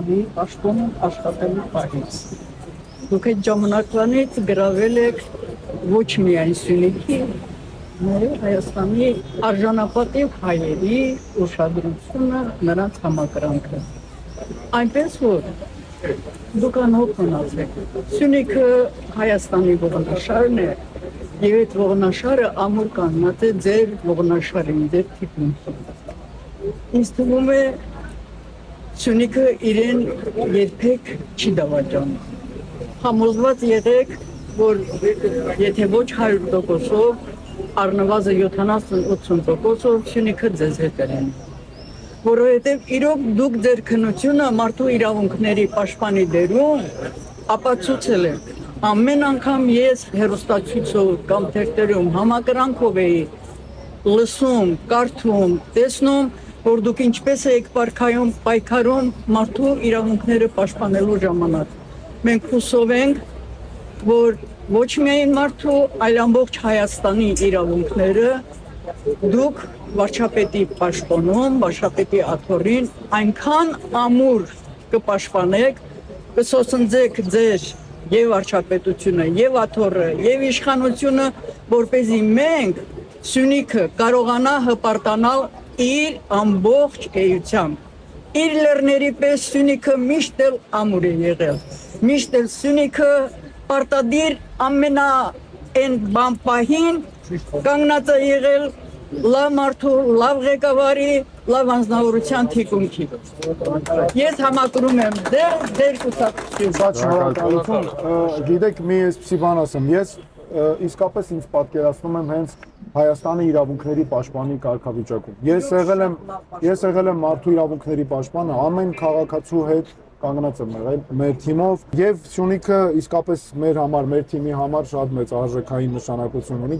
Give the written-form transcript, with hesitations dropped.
Հայաստանի պաշտպանում աշխատելու պահից։ Դուք այդ ժամանակվանից գրավել եք ոչ միայն Սյունիքի, նաև Հայաստանի արժանապատիվ հայերի ուշադրությունը, նրանց համակրանքը։ Այնպես որ դուք անհոգ մնացեք։ Սյունիքը Հայաստանի ողնաշարն է, եւ այդ ողնաշարը ամուր կանգնած է ձեր ողնաշարին, ձեր թիկունքին։ Ինձ թվում է Սյունիքը իրեն երբեք չի դավաճանում։ Համոզված եղեք, որ եթե ոչ 100%-ով, առնվազն 70-80%-ով Սյունիքը ձեզ հետ է։ Որովհետև իրոք դուք ձեր քննությունը մարդու իրավունքների պաշտպանի դերում ապացուցել եք։ Ամեն անգամ ես հեռուստացույցով կամ թերթերում համակրանքով էի լսում, կարդում, տեսնում, որ դուք ինչպես եք պայքարում մարդու իրավունքները պաշտպանելու ժամանակ։ Մենք հուսով ենք, որ ոչ միայն մարդու, այլ ամբողջ Հայաստանի իրավունքները դուք վարչապետի պաշտպանում, վարչապետի աթոռին այնքան ամուր կպաշտպանեք, կսոսնձեք ձեր եւ վարչապետությունը, եւ աթոռը, եւ իշխանությունը, որպեսզի մենք Սյունիքը կարողանա հպարտանալ իր ամբողջ էությամբ։ Իր լեռների պես Սյունիքը միշտ էլ ամուր է եղել։ Միշտ էլ Սյունիքը պարտադիր ամենա այն բամպահին կանգնած է եղել լավ մարդու, լավ ղեկավարի, լավ անձնավորության թիկունքի։ Ես համակրում եմ ձեր կուսակցություն։ Շատ շնորհակալություն։ Գիտեք, մի այսպիսի բան ասեմ, ես իսկապես ինձ պատկերացնում եմ հենց Հայաստանի իրավունքների պաշտպանի կարգավիճակում։ Ես եղել եմ մարդու իրավունքների պաշտպանը, ամեն քաղաքացու հետ կանգնած եմ եղել մեր թիմով, եւ Սյունիքը իսկապես մեր համար, մեր թիմի համար շատ մեծ արժեքային նշանակություն ունի։